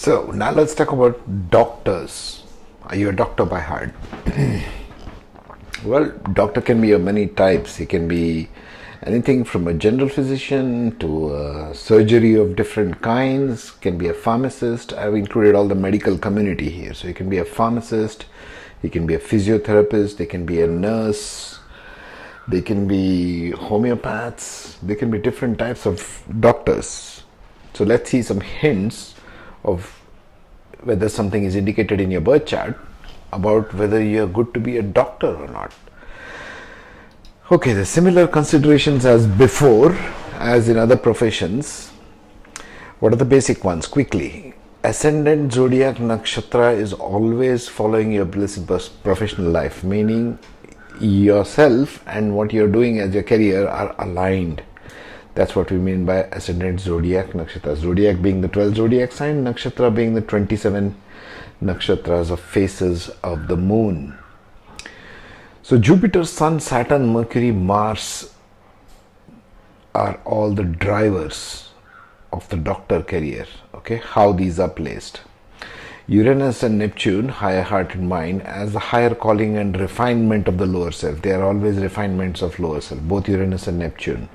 So now let's talk about doctors. Are you a doctor by heart? Well, doctor can be of many types. He can be anything from a general physician to a surgery of different kinds. Can be a pharmacist. I've included all the medical community here. So he can be a pharmacist. He can be a physiotherapist. They can be a nurse. They can be homeopaths. They can be different types of doctors. So let's see some hints of whether something is indicated in your birth chart about whether you're good to be a doctor or not. Okay, the similar considerations as before, as in other professions. What are the basic ones? Quickly. Ascendant, zodiac, nakshatra is always following your bliss in professional life, meaning yourself and what you're doing as your career are aligned. That's what we mean by ascendant, zodiac, nakshatra. Zodiac being the 12 zodiac sign, nakshatra being the 27 nakshatras of phases of the moon. So Jupiter, Sun, Saturn, Mercury, Mars are all the drivers of the doctor career. Okay, how these are placed. Uranus and Neptune, higher heart and mind, as the higher calling and refinement of the lower self. They are always refinements of lower self, both Uranus and Neptune.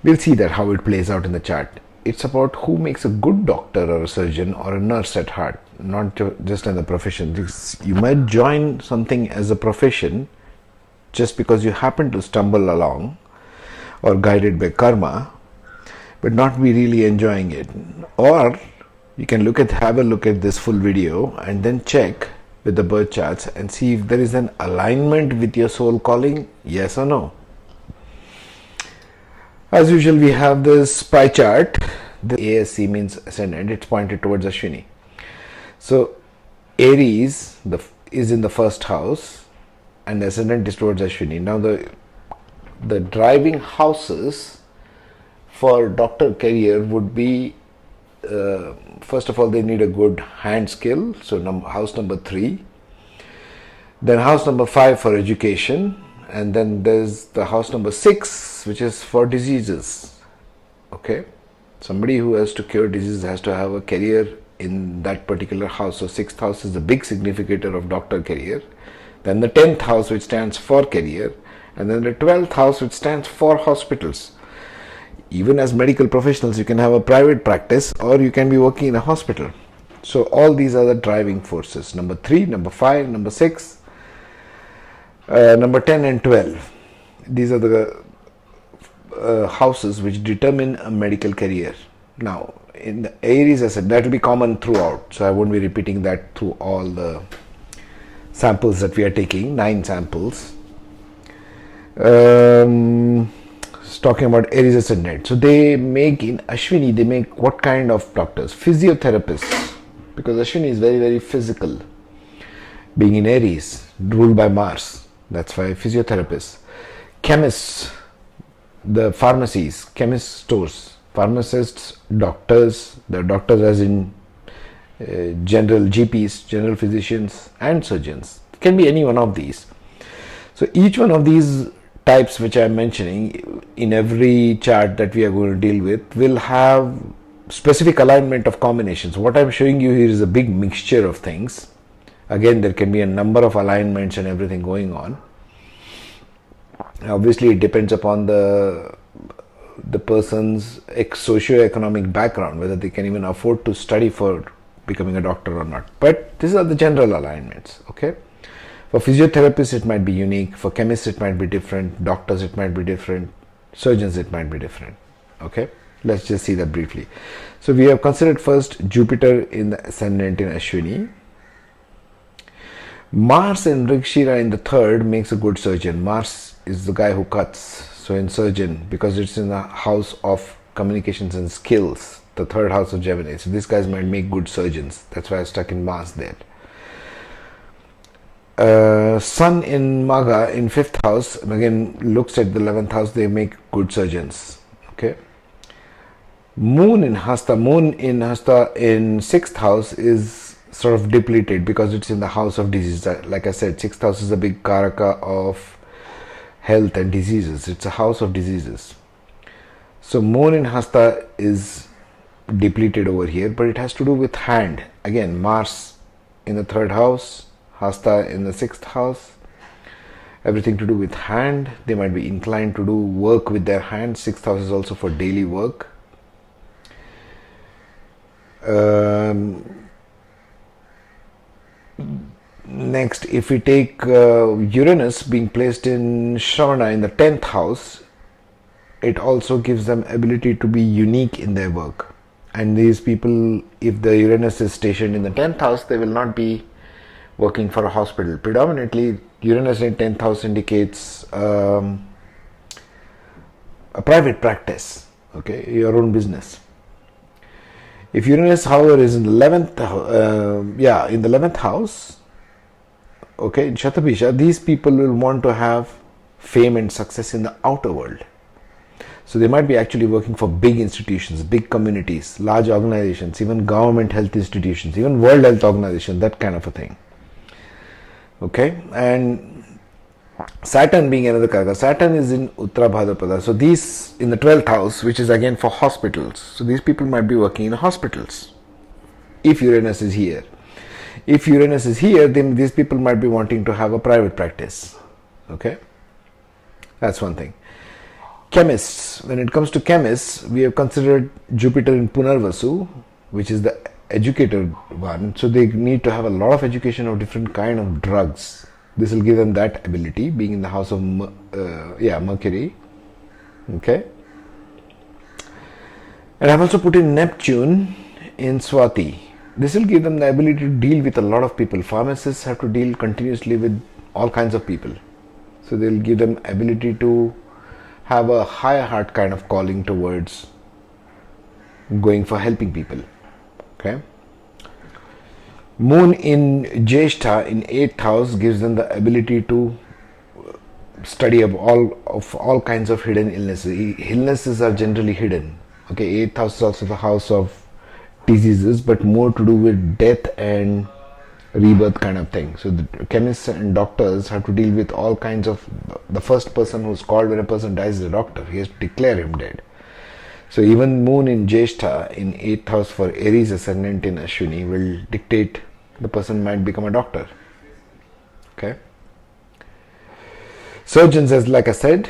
We'll see that how it plays out in the chart. It's about who makes a good doctor or a surgeon or a nurse at heart, not just in the profession. You might join something as a profession just because you happen to stumble along or guided by karma, but not be really enjoying it. Or you can have a look at this full video and then check with the birth charts and see if there is an alignment with your soul calling, yes or no. As usual, we have this pie chart. The ASC means ascendant. It's pointed towards Ashwini. So Aries is in the first house and the ascendant is towards Ashwini. Now the driving houses for doctor career would be, first of all, they need a good hand skill. So house number 3. Then house number 5 for education. And then there's the house number 6, which is for diseases. Okay, somebody who has to cure diseases has to have a career in that particular house. So 6th house is a big significator of doctor career. Then the 10th house, which stands for career, and then the 12th house, which stands for hospitals. Even as medical professionals, you can have a private practice or you can be working in a hospital. So all these are the driving forces. Number 3, number 5, number 6. Number 10 and 12, these are the houses which determine a medical career. Now, in the Aries Ascendant, that will be common throughout, so I won't be repeating that through all the samples that we are taking, 9 samples. Talking about Aries Ascendant, so they make in Ashwini, they make what kind of doctors? Physiotherapists, because Ashwini is very, very physical, being in Aries, ruled by Mars. That's why physiotherapists, chemists, the pharmacies, chemist stores, pharmacists, doctors, the doctors as in general GPs, general physicians and surgeons. It can be any one of these. So each one of these types which I am mentioning in every chart that we are going to deal with will have specific alignment of combinations. What I am showing you here is a big mixture of things. Again, there can be a number of alignments and everything going on. Obviously, it depends upon the person's socio-economic background, whether they can even afford to study for becoming a doctor or not. But these are the general alignments. Okay. For physiotherapists, it might be unique. For chemists, it might be different. Doctors, it might be different. Surgeons, it might be different. Okay. Let's just see that briefly. So we have considered first Jupiter in the ascendant in Ashwini. Mars in Rigshira in the 3rd makes a good surgeon. Mars is the guy who cuts. So in surgeon, because it's in the house of communications and skills, the 3rd house of Gemini. So these guys might make good surgeons. That's why I stuck in Mars there. Sun in Maga in 5th house, and again looks at the 11th house, they make good surgeons. Okay. Moon in Hasta in 6th house is sort of depleted because it's in the house of disease. Like I said, 6th house is a big karaka of health and diseases. It's a house of diseases. So Moon in Hasta is depleted over here, but it has to do with hand. Again, Mars in the 3rd house, Hasta in the 6th house. Everything to do with hand. They might be inclined to do work with their hands. 6th house is also for daily work. Next, if we take Uranus being placed in Shravana in the 10th house, it also gives them ability to be unique in their work. And these people, if the Uranus is stationed in the 10th house, they will not be working for a hospital. Predominantly, Uranus in 10th house indicates a private practice, okay, your own business. If Uranus, however, is in the 11th, in the 11th house, okay, in Shatabhisha, these people will want to have fame and success in the outer world. So they might be actually working for big institutions, big communities, large organizations, even government health institutions, even World Health Organization, that kind of a thing. Okay, and Saturn being another karaka. Saturn is in Uttara Bhadrapada. So these in the 12th house, which is again for hospitals. So these people might be working in hospitals if Uranus is here. If Uranus is here, then these people might be wanting to have a private practice. Okay, that's one thing. Chemists. When it comes to chemists, we have considered Jupiter in Punarvasu, which is the educator one. So they need to have a lot of education of different kind of drugs. This will give them that ability, being in the house of Mercury. Okay. And I've also put in Neptune in Swati. This will give them the ability to deal with a lot of people. Pharmacists have to deal continuously with all kinds of people. So they'll give them ability to have a higher heart kind of calling towards going for helping people. Okay. Moon in Jyeshtha in 8th house gives them the ability to study of all kinds of hidden illnesses. Illnesses are generally hidden. Okay, 8th house is also the house of diseases, but more to do with death and rebirth kind of thing. So the chemists and doctors have to deal with all kinds of. The first person who's called when a person dies is a doctor. He has to declare him dead. So even Moon in Jyeshtha in 8th house for Aries Ascendant in Ashwini will dictate the person might become a doctor. Okay. Surgeons, as like I said,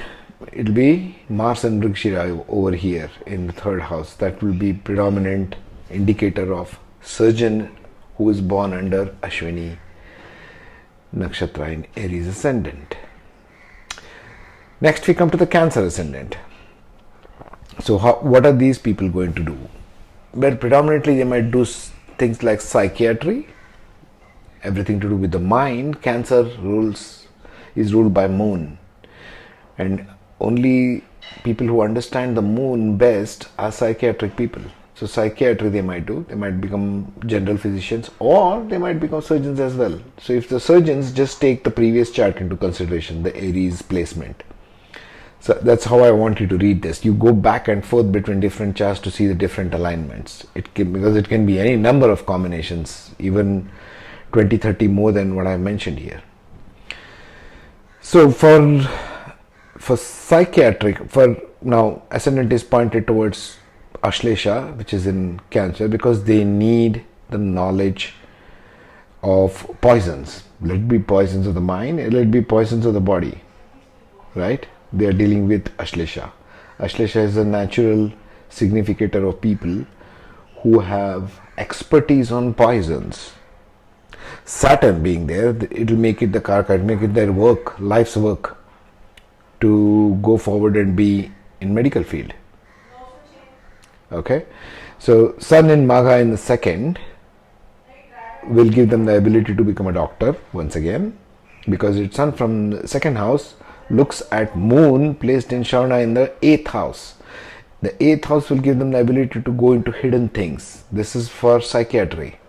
it will be Mars and Vrikshira over here in the 3rd house. That will be predominant indicator of surgeon who is born under Ashwini Nakshatra in Aries Ascendant. Next we come to the Cancer Ascendant. So what are these people going to do? Well, predominantly they might do things like psychiatry, everything to do with the mind. Cancer is ruled by Moon, and only people who understand the Moon best are psychiatric people. So psychiatry they might do. They might become general physicians, or they might become surgeons as well. So if the surgeons just take the previous chart into consideration, the Aries placement. So that's how I want you to read this. You go back and forth between different charts to see the different alignments. Because it can be any number of combinations, even 20, 30 more than what I mentioned here. So for psychiatric, for now, ascendant is pointed towards Ashlesha, which is in Cancer, because they need the knowledge of poisons. Let it be poisons of the mind, let it be poisons of the body, right? They are dealing with Ashlesha. Ashlesha is a natural significator of people who have expertise on poisons. Saturn being there, it will make it the karaka, it will make it their work, life's work, to go forward and be in medical field. Okay, so Sun in Magha in the 2nd will give them the ability to become a doctor once again, because its Sun from the 2nd house looks at Moon placed in Shravana in the 8th house. The 8th house will give them the ability to go into hidden things. This is for psychiatry.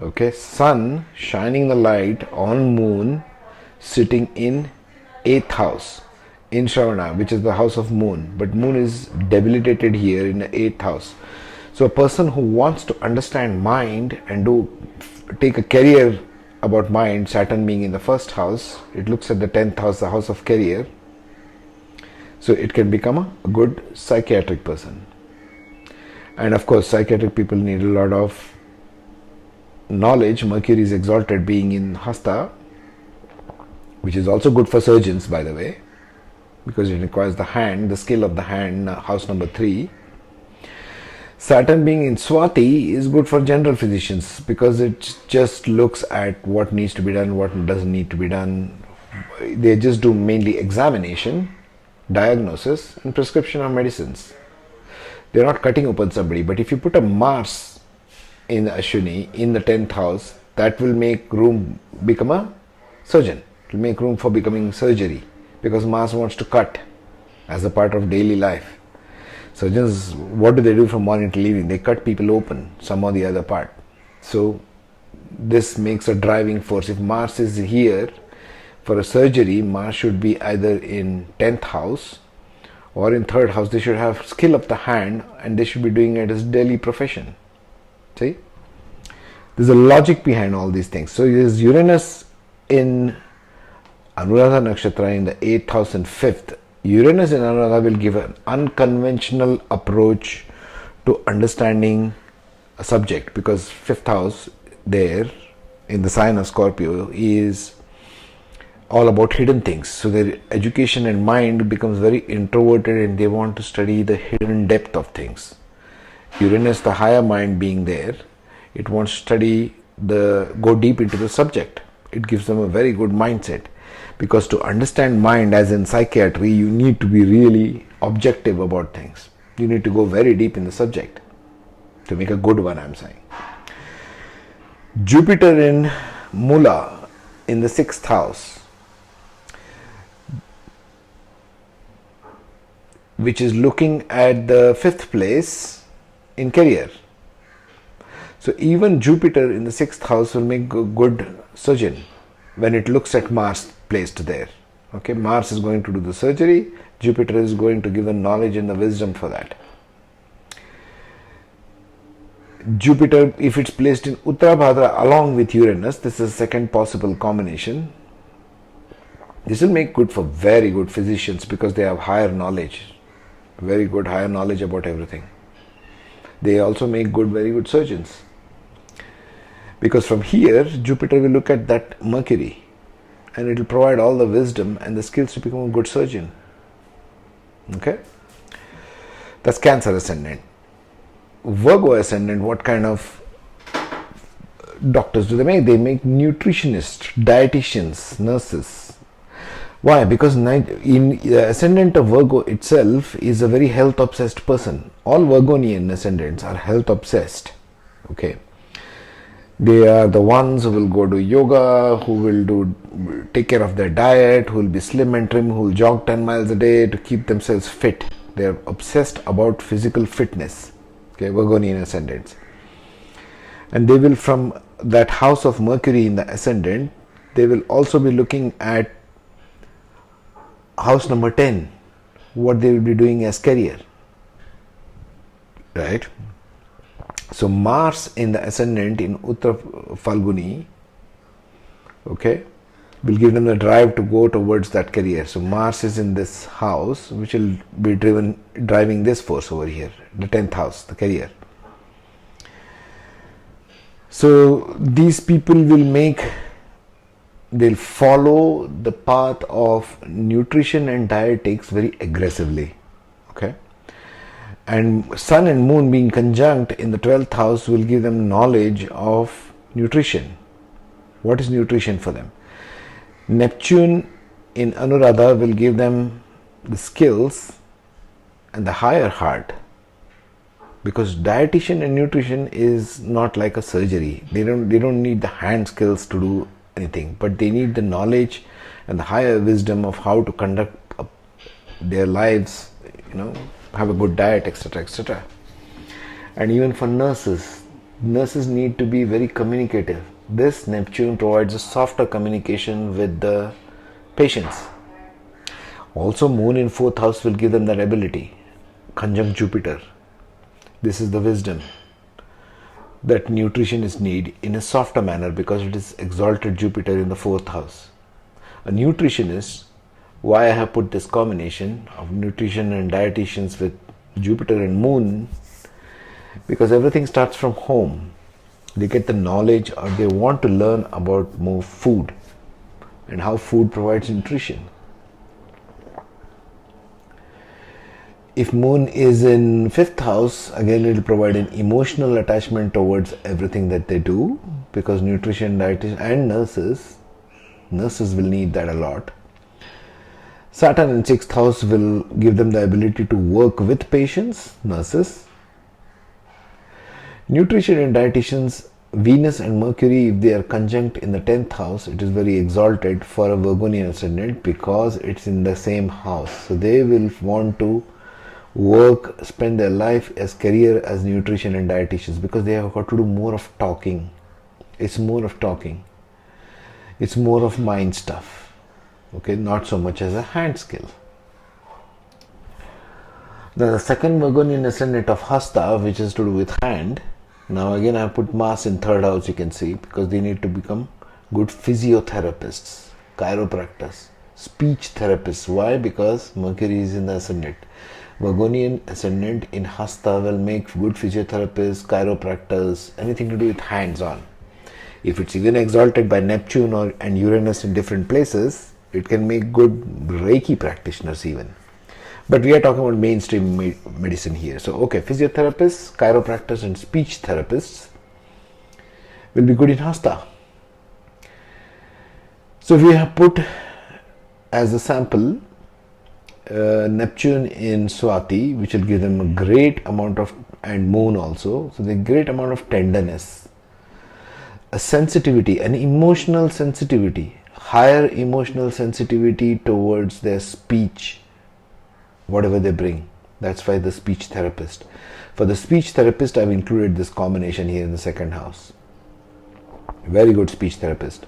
Okay, Sun shining the light on Moon sitting in 8th house in Shravana, which is the house of Moon, but Moon is debilitated here in the 8th house. So a person who wants to understand mind and take a career about mind, Saturn being in the 1st house, it looks at the 10th house, the house of career, so it can become a good psychiatric person. And of course, psychiatric people need a lot of knowledge. Mercury is exalted being in Hasta, which is also good for surgeons, by the way, because it requires the hand, the skill of the hand, house number 3. Saturn being in Swati is good for general physicians because it just looks at what needs to be done, what doesn't need to be done. They just do mainly examination, diagnosis, and prescription of medicines. They're not cutting open somebody. But if you put a Mars in Ashwini in the 10th house, that will make room become a surgeon. It will make room for becoming surgery because Mars wants to cut as a part of daily life. Surgeons, what do they do from morning till evening? They cut people open, some or the other part. So this makes a driving force. If Mars is here for a surgery, Mars should be either in 10th house or in 3rd house. They should have skill of the hand and they should be doing it as daily profession. See? There's a logic behind all these things. So there's Uranus in Anuradha Nakshatra in the 8th house and 5th. Uranus in Anuradha will give an unconventional approach to understanding a subject because 5th house there in the sign of Scorpio is all about hidden things. So their education and mind becomes very introverted and they want to study the hidden depth of things. Uranus, the higher mind being there, it wants to study go deep into the subject. It gives them a very good mindset. Because to understand mind as in psychiatry, you need to be really objective about things. You need to go very deep in the subject to make a good one, I'm saying. Jupiter in Mula in the 6th house, which is looking at the 5th place in career. So even Jupiter in the 6th house will make a good surgeon when it looks at Mars placed there. Okay, Mars is going to do the surgery, Jupiter is going to give the knowledge and the wisdom for that. Jupiter, if it's placed in Uttarabhadra along with Uranus, this is a second possible combination. This will make good for very good physicians because they have higher knowledge, very good higher knowledge about everything. They also make very good surgeons. Because from here, Jupiter will look at that Mercury and it will provide all the wisdom and the skills to become a good surgeon. Okay? That's Cancer Ascendant. Virgo Ascendant, what kind of doctors do they make? They make nutritionists, dietitians, nurses. Why? Because in the Ascendant of Virgo itself is a very health obsessed person. All Virgonian Ascendants are health obsessed. Okay? They are the ones who will go to yoga, who will take care of their diet, who will be slim and trim, who will jog 10 miles a day to keep themselves fit. They are obsessed about physical fitness. Okay, Virgonian Ascendants. And they will, from that house of Mercury in the Ascendant, they will also be looking at house number 10, what they will be doing as career. Right? So Mars in the Ascendant in Uttar Falguni, okay, will give them the drive to go towards that career. So Mars is in this house, which will be driving this force over here, the 10th house, the career. So these people they'll follow the path of nutrition and dietetics very aggressively. Okay. And Sun and Moon being conjunct in the 12th house will give them knowledge of nutrition. What is nutrition for them? Neptune in Anuradha will give them the skills and the higher heart. Because dietitian and nutrition is not like a surgery. They don't need the hand skills to do anything, but they need the knowledge and the higher wisdom of how to conduct their lives, have a good diet, etc., etc. And even for nurses need to be very communicative. This Neptune provides a softer communication with the patients. Also, Moon in 4th house will give them that ability. Conjunct Jupiter. This is the wisdom that nutritionists need in a softer manner because it is exalted Jupiter in the 4th house. A nutritionist, why I have put this combination of nutrition and dietitians with Jupiter and Moon, because everything starts from home. They get the knowledge, or they want to learn about more food and how food provides nutrition. If moon is in 5th house, again it will provide an emotional attachment towards everything that they do, because nutrition, dietitian and nurses will need that a lot. Saturn in 6th house will give them the ability to work with patients, nurses. Nutrition and dietitians, Venus and Mercury, if they are conjunct in the 10th house, it is very exalted for a Virgonian ascendant because it's in the same house. So they will want to work, spend their life as career as nutrition and dietitians, because they have got to do more of talking. It's more of talking. It's more of mind stuff. Okay, not so much as a hand skill. The second Virgonian ascendant of Hasta, which is to do with hand. Now again I put Mars in 3rd house, you can see, because they need to become good physiotherapists, chiropractors, speech therapists. Why? Because Mercury is in the ascendant. Virgonian ascendant in Hasta will make good physiotherapists, chiropractors, anything to do with hands-on. If it's even exalted by Neptune and Uranus in different places, it can make good Reiki practitioners even. But we are talking about mainstream medicine here. So, okay, physiotherapists, chiropractors and speech therapists will be good in Hasta. So, we have put as a sample Neptune in Swati, which will give them a great amount of, and Moon also, so the great amount of tenderness, a sensitivity, an emotional sensitivity, higher emotional sensitivity towards their speech, whatever they bring. That's why the speech therapist. For the speech therapist, I've included this combination here in the 2nd house. Very good speech therapist.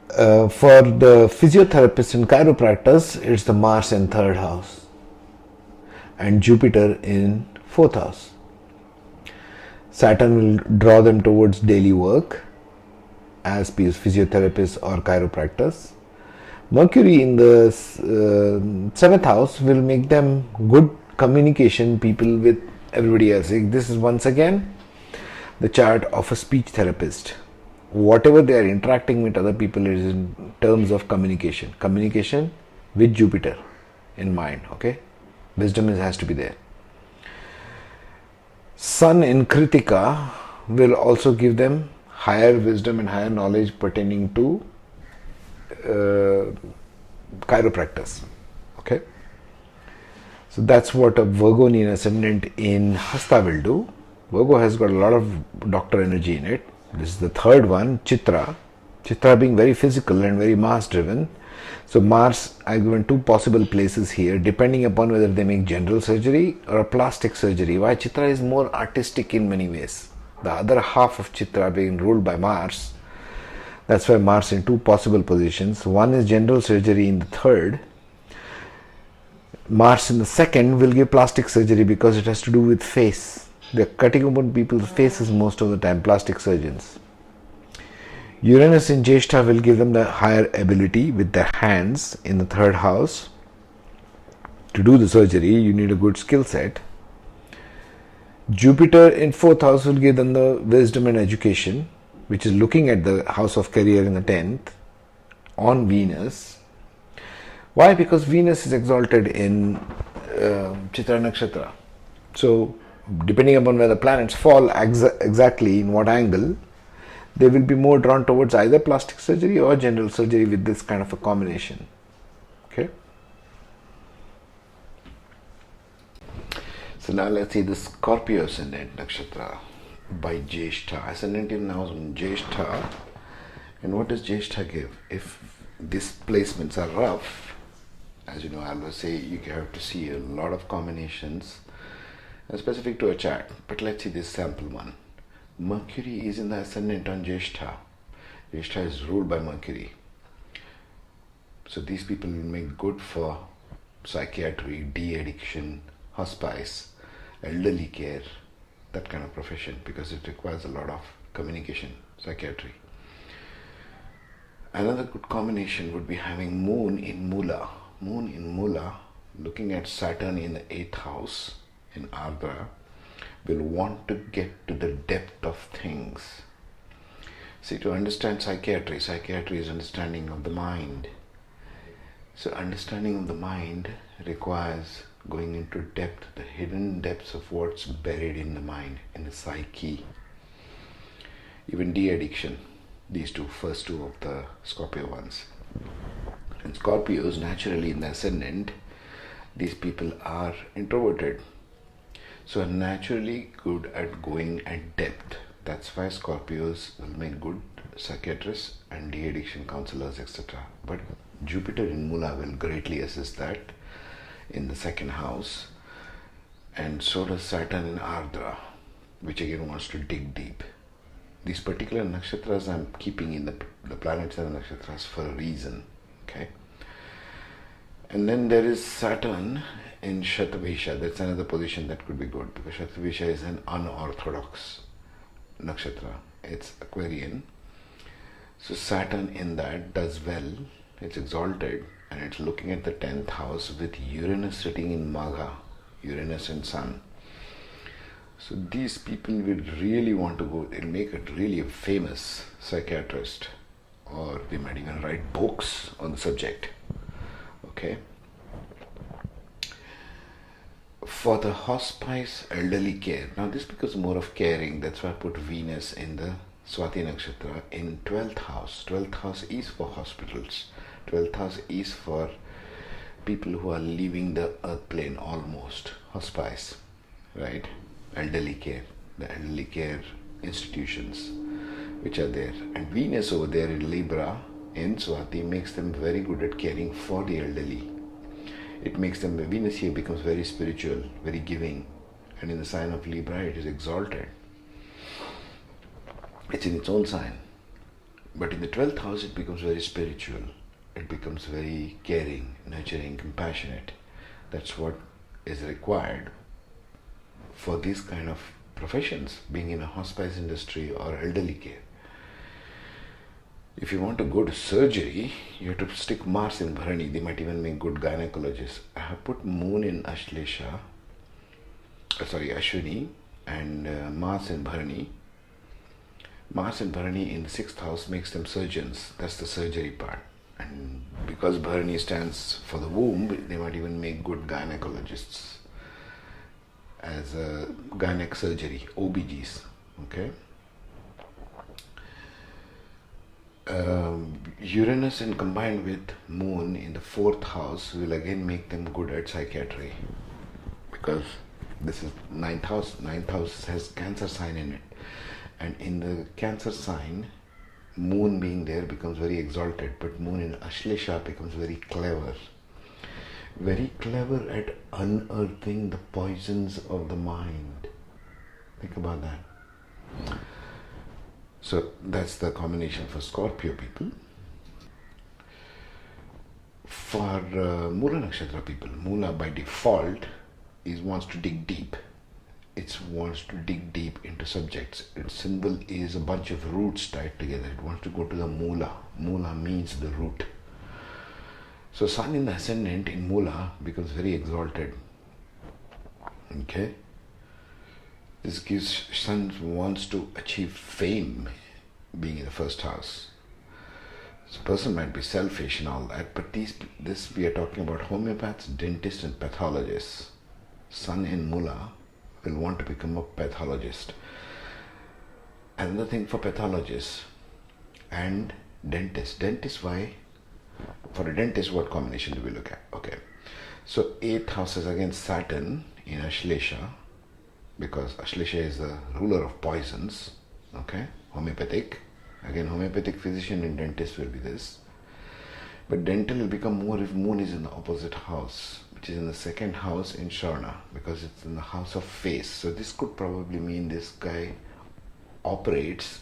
For the physiotherapists and chiropractors, it's the Mars in 3rd house and Jupiter in 4th house. Saturn will draw them towards daily work as physiotherapists or chiropractors. Mercury in the 7th house will make them good communication people with everybody else. This is once again the chart of a speech therapist. Whatever they are interacting with other people is in terms of communication. Communication with Jupiter in mind, okay? Wisdom has to be there. Sun in Kritika will also give them higher wisdom and higher knowledge pertaining to chiropractors, okay? So that's what a Virgonian ascendant in Hasta will do. Virgo has got a lot of doctor energy in it. This is the 3rd one, Chitra. Chitra being very physical and very Mars driven. So Mars, I've given 2 possible places here, depending upon whether they make general surgery or a plastic surgery. Why? Chitra is more artistic in many ways. The other half of Chitra being ruled by Mars. That's why Mars in 2 possible positions. One is general surgery in the 3rd. Mars in the 2nd will give plastic surgery because it has to do with face. They're cutting open people's faces most of the time, plastic surgeons. Uranus in Jyeshtha will give them the higher ability with their hands in the 3rd house. To do the surgery, you need a good skill set. Jupiter in 4th house will give them the wisdom and education, which is looking at the house of career in the 10th on Venus. Why? Because Venus is exalted in Chitra Nakshatra. So, depending upon where the planets fall exactly in what angle, they will be more drawn towards either plastic surgery or general surgery with this kind of a combination. Okay. So now let's see the Scorpio Ascendant Nakshatra by Jyeshtha. Ascendant is now in Jyeshtha. And what does Jyeshtha give? If these placements are rough, as you know, I always say you have to see a lot of combinations specific to a chart. But let's see this sample one. Mercury is in the ascendant on Jyeshtha. Jyeshtha is ruled by Mercury. So these people will make good for psychiatry, de-addiction, hospice, elderly care, that kind of profession, because it requires a lot of communication, psychiatry. Another good combination would be having Moon in Mula. Moon in Mula, looking at Saturn in the 8th house in Ardra. will want to get to the depth of things. See, to understand psychiatry is understanding of the mind. So understanding of the mind requires going into depth, the hidden depths of what's buried in the mind, in the psyche. Even de-addiction, these first two of the Scorpio ones. And Scorpios, naturally in the ascendant, these people are introverted. So are naturally good at going at depth. That's why Scorpios will make good psychiatrists and de-addiction counselors, etc. But Jupiter in Mula will greatly assist that in the second house, and so does Saturn in Ardra, which again wants to dig deep. These particular nakshatras I'm keeping in the planets and the nakshatras for a reason. Okay. And then there is Saturn in Shatabhisha. That's another position that could be good, because Shatabhisha is an unorthodox nakshatra. It's Aquarian. So Saturn in that does well. It's exalted, and it's looking at the 10th house with Uranus sitting in Magha, Uranus and Sun. So these people will really want to go and make it really a famous psychiatrist, or they might even write books on the subject. Okay. For the hospice, elderly care. Now this becomes more of caring. That's why I put Venus in the Swati Nakshatra in 12th house. 12th house is for hospitals. 12th house is for people who are leaving the earth plane almost. Hospice, right? Elderly care. The elderly care institutions which are there. And Venus over there in Libra in Swati makes them very good at caring for the elderly. It makes them, Venus here becomes very spiritual, very giving. And in the sign of Libra, it is exalted. It's in its own sign. But in the 12th house, it becomes very spiritual. It becomes very caring, nurturing, compassionate. That's what is required for these kind of professions, being in a hospice industry or elderly care. If you want to go to surgery, you have to stick Mars in Bharani. They might even make good gynecologists. I have put Moon in Ashwini, and Mars in Bharani. Mars and Bharani in the 6th house makes them surgeons. That's the surgery part. And because Bharani stands for the womb, they might even make good gynecologists as a gynec surgery, OBGs. Okay. Uranus and combined with Moon in the 4th house will again make them good at psychiatry, because this is 9th house. 9th house has Cancer sign in it, and in the Cancer sign, Moon being there becomes very exalted, but Moon in Ashlesha becomes very clever at unearthing the poisons of the mind. Think about that. So that's the combination for Scorpio people. For Mula Nakshatra people, Mula by default wants to dig deep. It wants to dig deep into subjects. Its symbol is a bunch of roots tied together. It wants to go to the Mula. Mula means the root. So Sun in the Ascendant in Mula becomes very exalted. Okay. This gives Sun wants to achieve fame, being in the 1st house. So person might be selfish and all that, but this we are talking about homeopaths, dentists and pathologists. Sun in Mula will want to become a pathologist. Another thing for pathologists and dentists. Dentist, why? For a dentist, what combination do we look at? Okay. So 8th house is again Saturn in Ashlesha, because Ashlesha is the ruler of poisons. Okay. Homeopathic. Again, homeopathic physician and dentist will be this. But dental will become more if Moon is in the opposite house, which is in the 2nd house in Sharna, because it's in the house of face. So this could probably mean this guy operates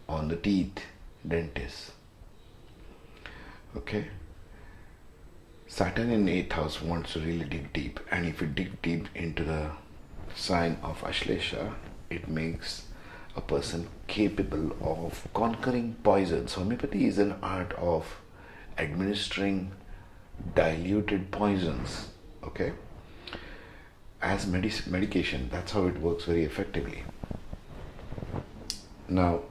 on the teeth, dentist. Okay. Saturn in 8th house wants to really dig deep, and if you dig deep into the sign of Ashlesha, it makes a person capable of conquering poisons. Homeopathy is an art of administering diluted poisons. Okay. as medication. That's how it works very effectively. Now,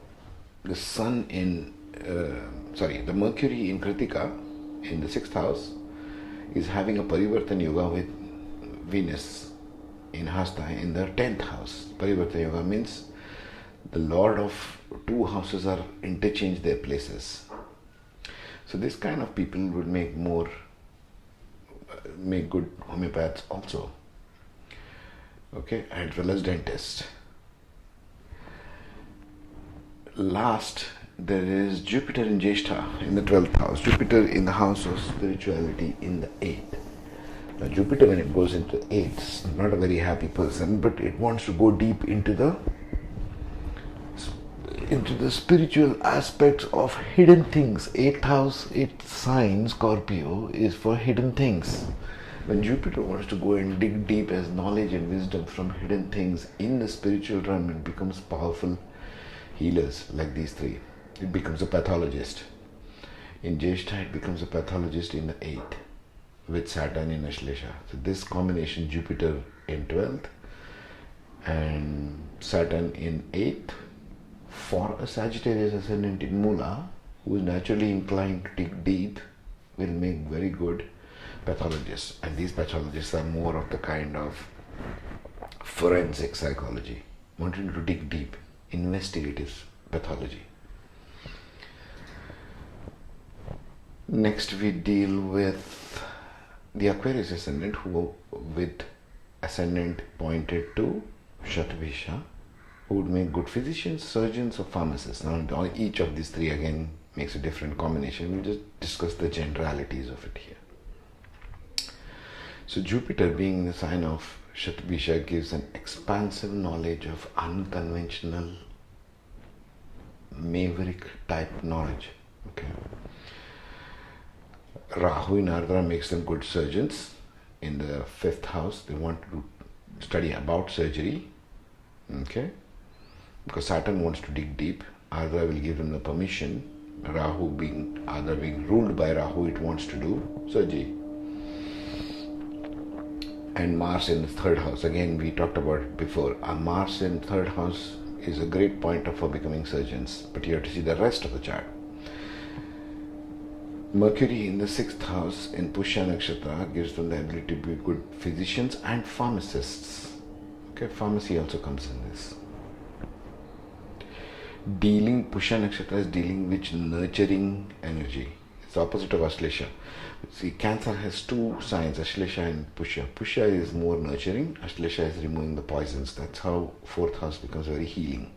the sun in, the Mercury in Kritika in the 6th house is having a Parivartan Yoga with Venus in Hasta in the 10th house. Parivartan Yoga means the lord of two houses are interchange their places. So this kind of people would make good homeopaths also, okay, as well as dentists. Last, there is Jupiter in Jyeshtha in the 12th house. Jupiter in the house of spirituality in the 8th. Now Jupiter, when it goes into 8th, is not a very happy person, but it wants to go deep into the spiritual aspects of hidden things. 8th house, 8th sign, Scorpio, is for hidden things. When Jupiter wants to go and dig deep as knowledge and wisdom from hidden things in the spiritual realm, it becomes powerful healers like these three. It becomes a pathologist. In Jyeshtha, it becomes a pathologist in the 8th with Saturn in Ashlesha. So this combination, Jupiter in 12th and Saturn in 8th, for a Sagittarius Ascendant in Mula, who is naturally inclined to dig deep, will make very good pathologists. And these pathologists are more of the kind of forensic psychology, wanting to dig deep, investigative pathology. Next we deal with the Aquarius Ascendant, who with Ascendant pointed to Shatabhisha, who would make good physicians, surgeons or pharmacists. Now each of these three again makes a different combination. We'll just discuss the generalities of it here. So Jupiter, being in the sign of Shatabhisha, gives an expansive knowledge of unconventional, maverick type knowledge. Okay. Rahu in Ardra makes them good surgeons. In the 5th house, they want to study about surgery. Okay. Because Saturn wants to dig deep. Ardra will give them the permission. Ardra being ruled by Rahu, it wants to do surgery. And Mars in the 3rd house, again we talked about it before. Mars in 3rd house is a great pointer for becoming surgeons, but you have to see the rest of the chart. Mercury in the 6th house in Pushya Nakshatra gives them the ability to be good physicians and pharmacists. Okay, pharmacy also comes in this. Pushya Nakshatra is dealing with nurturing energy. It's the opposite of Ashlesha. See, Cancer has two signs, Ashlesha and Pushya. Pushya is more nurturing, Ashlesha is removing the poisons. That's how 4th house becomes very healing.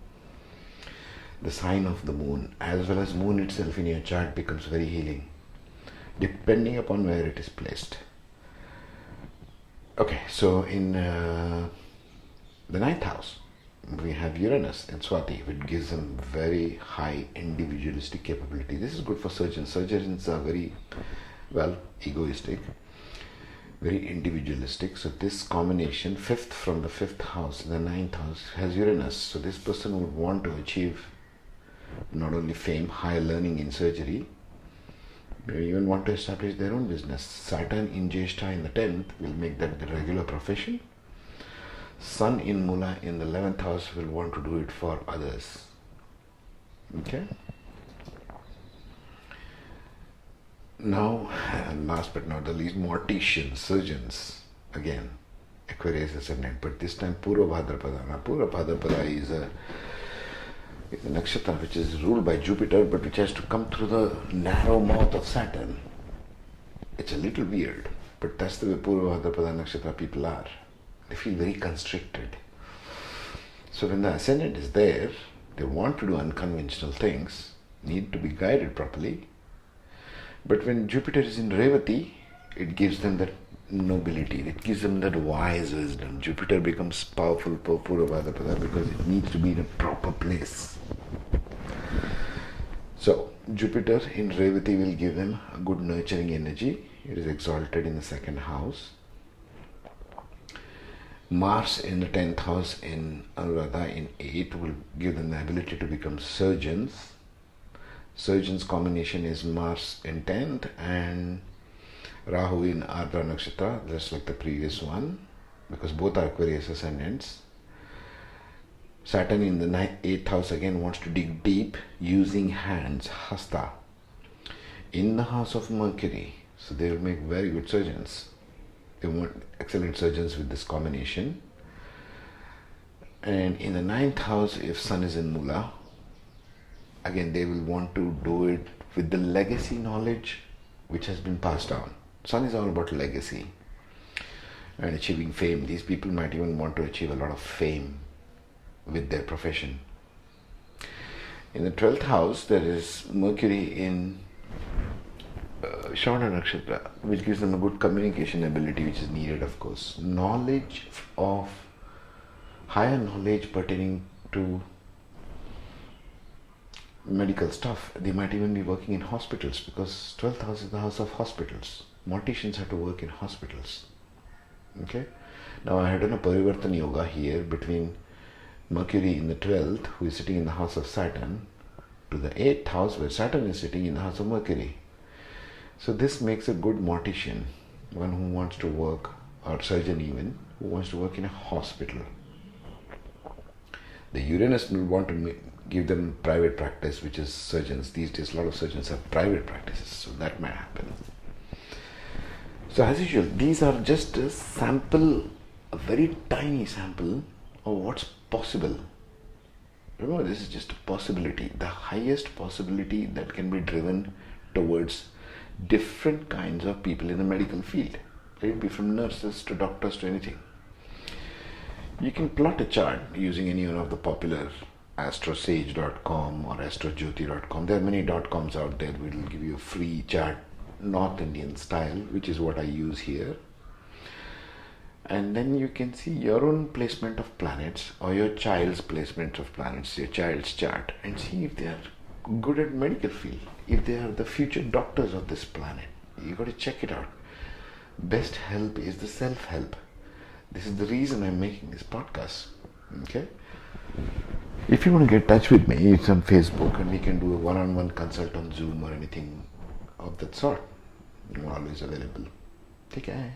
The sign of the moon, as well as moon itself in your chart, becomes very healing, depending upon where it is placed. Okay, so in the 9th house, we have Uranus in Swati, which gives them very high individualistic capability. This is good for surgeons. Surgeons are very, egoistic, very individualistic. So this combination, 5th from the 5th house, the 9th house, has Uranus. So this person would want to achieve not only fame, higher learning in surgery, they even want to establish their own business. Saturn in Jyeshtha in the 10th will make that the regular profession. Sun in Mula in the 11th house will want to do it for others. Okay. Now, last but not the least, morticians, surgeons. Again, Aquarius Ascendant, but this time Purva Bhadrapada. Now, Purva Bhadrapada is a nakshatra which is ruled by Jupiter, but which has to come through the narrow mouth of Saturn. It's a little weird, but that's the way Purva Bhadrapada nakshatra people are. They feel very constricted. So when the ascendant is there, they want to do unconventional things, need to be guided properly. But when Jupiter is in Revati, it gives them that nobility, it gives them that wise wisdom. Jupiter becomes powerful for Purva Bhadrapada because it needs to be in a proper place. So Jupiter in Revati will give them a good nurturing energy. It is exalted in the 2nd house. Mars in the 10th house in Anuradha in 8th will give them the ability to become surgeons. Surgeons combination is Mars in 10th and Rahu in Ardra Nakshatra, just like the previous one. because both are Aquarius Ascendants. Saturn in the 8th house again wants to dig deep using hands, hasta, in the house of Mercury. So they will make very good surgeons. They want excellent surgeons with this combination. And in the 9th house, if Sun is in Mula, again they will want to do it with the legacy knowledge which has been passed down. Sun is all about legacy and achieving fame. These people might even want to achieve a lot of fame with their profession. In the 12th house, there is Mercury in Shravana Nakshatra, which gives them a good communication ability, which is needed, of course. Knowledge of higher knowledge pertaining to medical stuff. They might even be working in hospitals, because 12th house is the house of hospitals. Morticians have to work in hospitals. Okay. Now I had done a Parivartan Yoga here between Mercury in the 12th, who is sitting in the house of Saturn, to the 8th house where Saturn is sitting in the house of Mercury. So this makes a good mortician, one who wants to work, or surgeon even, who wants to work in a hospital. The Uranus will want to give them private practice, which is surgeons. These days a lot of surgeons have private practices, so that might happen. So as usual, these are just a sample, a very tiny sample of what's possible. Remember, this is just a possibility, the highest possibility that can be driven towards different kinds of people in the medical field. Let it be from nurses to doctors to anything. You can plot a chart using any one of the popular astrosage.com or astrojyoti.com. There are many .coms out there. We will give you a free chart, North Indian style, which is what I use here. And then you can see your own placement of planets or your child's placement of planets, your child's chart, and see if they are good at medical field, if they are the future doctors of this planet. You got to check it out. Best help is the self-help. This is the reason I'm making this podcast. Okay. If you want to get in touch with me, it's on Facebook, and we can do a one-on-one consult on Zoom or anything of that sort. I'm always available. Take care.